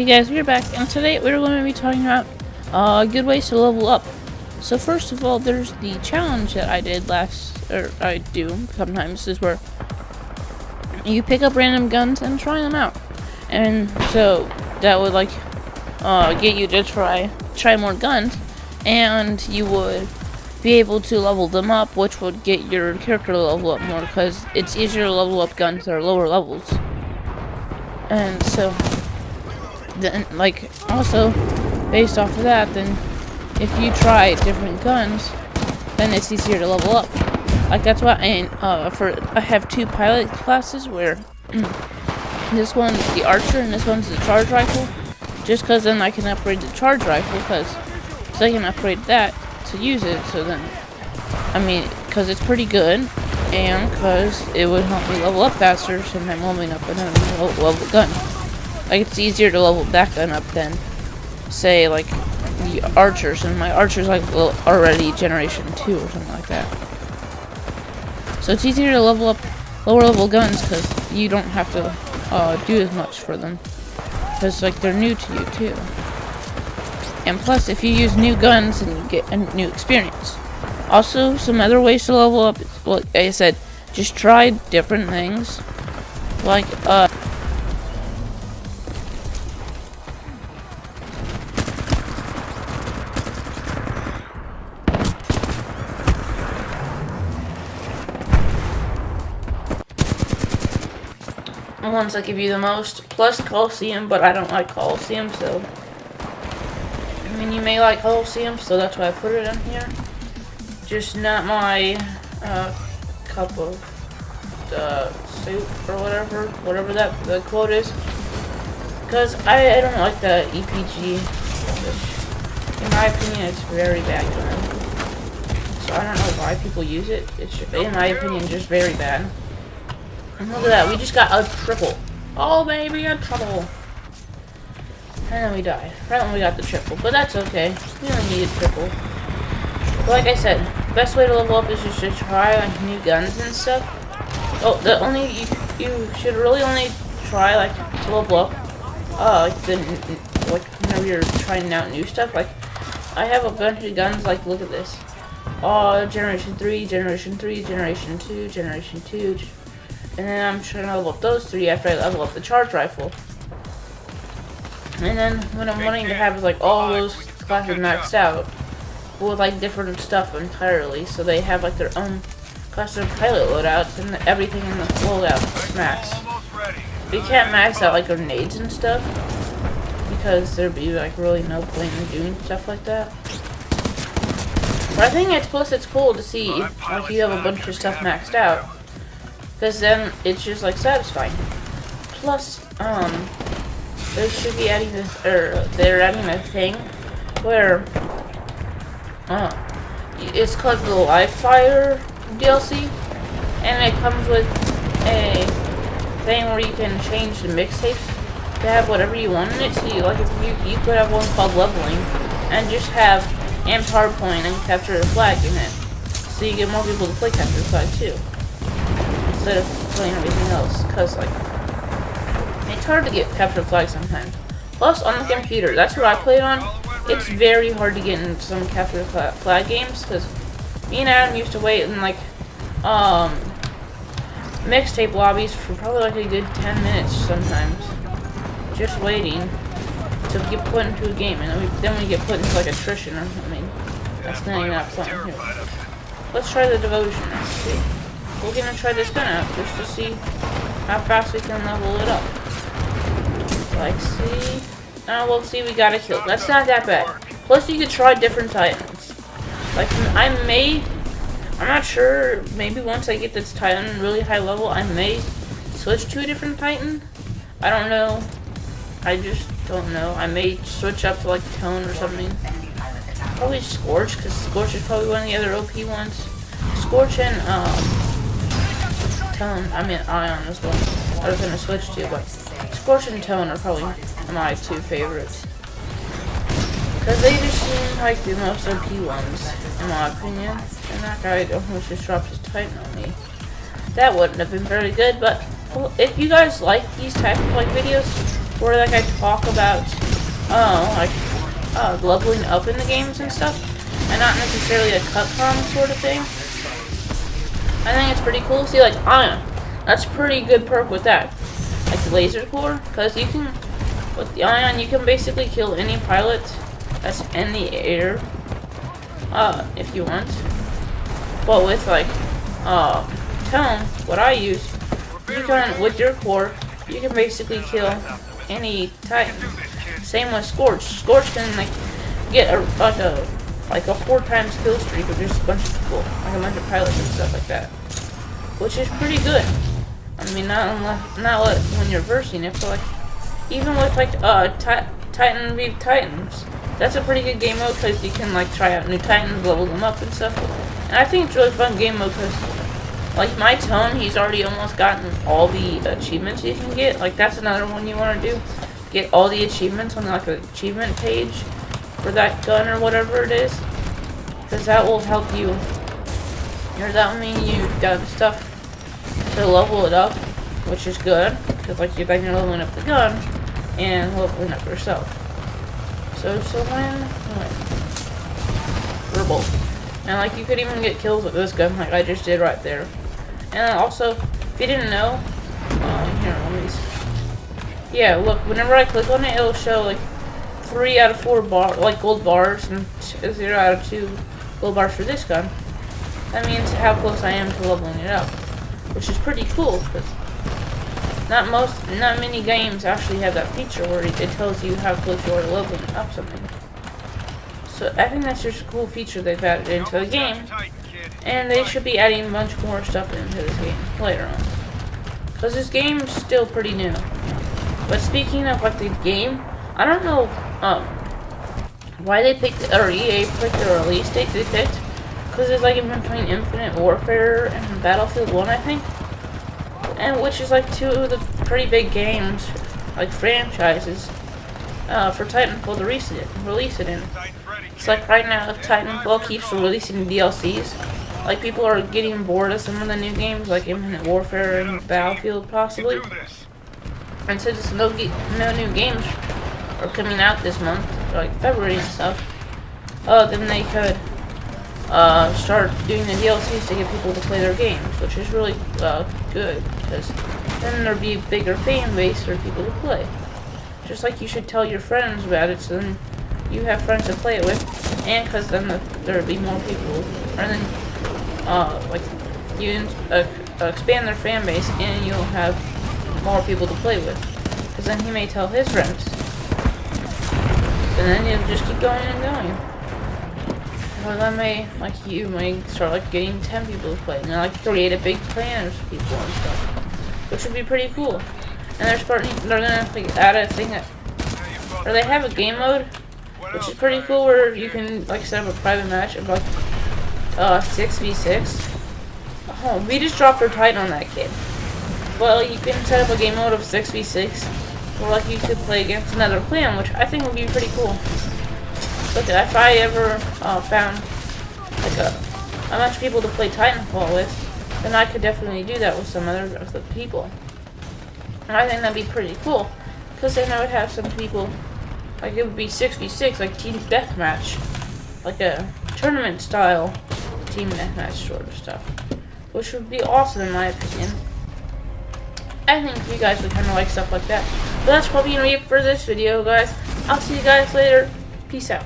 Hey guys, we're back, and today we're going to be talking about good ways to level up. So first of all, there's the challenge that I did I do sometimes, is where you pick up random guns and try them out. And so that would get you to try more guns, and you would be able to level them up, which would get your character to level up more, because it's easier to level up guns that are lower levels. And so then, also based off of that, then if you try different guns, then it's easier to level up. That's why I have two pilot classes where this one's the archer and this one's the charge rifle, just because then I can upgrade the charge rifle, so I can upgrade that to use it. So then, because it's pretty good, and because it would help me level up faster since I'm leveling up another level gun. It's easier to level that gun up than, say, the archers, and my archer's already generation 2 or something like that. So it's easier to level up lower level guns because you don't have to do as much for them, because they're new to you too. And plus, if you use new guns, then you get a new experience. Also, some other ways to level up, like I said, just try different things, the ones that give you the most, plus Coliseum, but I don't like Coliseum, so you may like Coliseum, so that's why I put it in here. Just not my cup of soup or whatever that the quote is, because I don't like the EPG, which in my opinion it's very bad gun. So I don't know why people use it. It's just, in my opinion, just very bad. And look at that, we just got a triple. Oh baby, a triple. And then we died right when we got the triple, but that's okay. We only needed triple. But like I said, the best way to level up is just to try new guns and stuff. Oh, you should really only try to level up whenever you're trying out new stuff. I have a bunch of guns. Look at this. Generation 3, Generation 3, Generation 2, Generation 2. And then I'm trying to level up those 3 after I level up the charge rifle. And then what I'm wanting to have is all those classes maxed out with different stuff entirely, so they have their own custom pilot loadouts and everything in the loadout max. But you can't max out grenades and stuff, because there'd be really no point in doing stuff like that. But I think it's cool to see if you have a bunch of stuff maxed out, because then it's just satisfying. Plus, they should be adding this, or they're adding a thing where it's called the Live Fire DLC, and it comes with a thing where you can change the mixtapes to have whatever you want in it. So you could have one called Leveling, and just have and PowerPoint and Capture the Flag in it, so you get more people to play Capture the Flag too, instead of playing everything else, because it's hard to get Capture the Flag sometimes. Plus, on the computer, that's what I played on. It's very hard to get in some Capture the Flag games, because me and Adam used to wait in mixtape lobbies for probably a good 10 minutes sometimes, just waiting to get put into a game, and then we get put into attrition or something. That's not even that fun. Here, let's try the devotion. Let's see. We're gonna try this gun out just to see how fast we can level it up. See. We'll see, we got a kill. That's not that bad. Plus, you could try different titans. I'm not sure, maybe once I get this titan really high level, I may switch to a different titan. I don't know. I just don't know. I may switch up to Tone or something. Probably Scorch, because Scorch is probably one of the other OP ones. Scorch and, Tone, Ion is one I was going to switch to, but Scorch and Tone are probably my 2 favorites, because they just seem like the most OP ones, in my opinion. And that guy almost just dropped his Titan on me. That wouldn't have been very good, but if you guys like these type of videos, where like I talk about leveling up in the games and stuff, and not necessarily a Cutcom sort of thing. I think it's pretty cool. See, like Ion, that's pretty good perk with that, like the laser core, because you can with the Ion you can basically kill any pilot that's in the air, if you want. But with like Tone, what I use, you can with your core you can basically kill any Titan. Same with Scorch. Scorch can like get a 4 times kill streak with just a bunch of people, like a bunch of pilots and stuff like that, which is pretty good. I mean, not when you're versing it, but like even with like Titan v Titans, that's a pretty good game mode because you can like try out new Titans, level them up and stuff. And I think it's really fun game mode because like my Tone, he's already almost gotten all the achievements you can get. Like that's another one you want to do. Get all the achievements on like an achievement page for that gun or whatever it is, because that will help you, or that will mean you've done stuff to level it up, which is good, because like you're leveling up the gun and leveling up yourself. So win. Verbal. And like you could even get kills with this gun like I just did right there. And also, if you didn't know, here, let me see. Yeah, look, whenever I click on it, it'll show like 3 out of 4 gold bars and 0 out of 2 gold bars for this gun. That means how close I am to leveling it up, which is pretty cool because not many games actually have that feature where it tells you how close you are to leveling up something. So I think that's just a cool feature they've added into the game, and they should be adding a bunch more stuff into this game later on, because this game is still pretty new. But speaking of like the game, I don't know why they picked, or EA picked the release date they picked, because it's like in between Infinite Warfare and Battlefield 1, I think, and which is like 2 of the pretty big games, like franchises, for Titanfall to release it in. It's like right now, if Titanfall keeps releasing DLCs, like people are getting bored of some of the new games, like Infinite Warfare and Battlefield possibly. And since no new games are coming out this month, like February and stuff, then they could start doing the DLCs to get people to play their games, which is really good, because then there'll be a bigger fan base for people to play. Just like you should tell your friends about it, so then you have friends to play it with, and because then there'll be more people, and then like you expand their fan base, and you'll have more people to play with, because then he may tell his friends, and then you'll just keep going and going. Or then you may start like getting 10 people to play, and like create a big clan of people and stuff, which would be pretty cool. And they're gonna like add a thing that, or they have a game mode, which is pretty cool, where you can like set up a private match of like 6v6. Oh, we just dropped our Titan on that kid. Well, you can set up a game mode of 6v6, or like you could play against another clan, which I think would be pretty cool. Look, if I ever found like a bunch of people to play Titanfall with, then I could definitely do that with some other of the people. And I think that'd be pretty cool, because then I would have some people, like it would be 6v6, like team deathmatch, like a tournament style team deathmatch sort of stuff, which would be awesome in my opinion. I think you guys would kind of like stuff like that. But that's probably going to be it for this video, guys. I'll see you guys later. Peace out.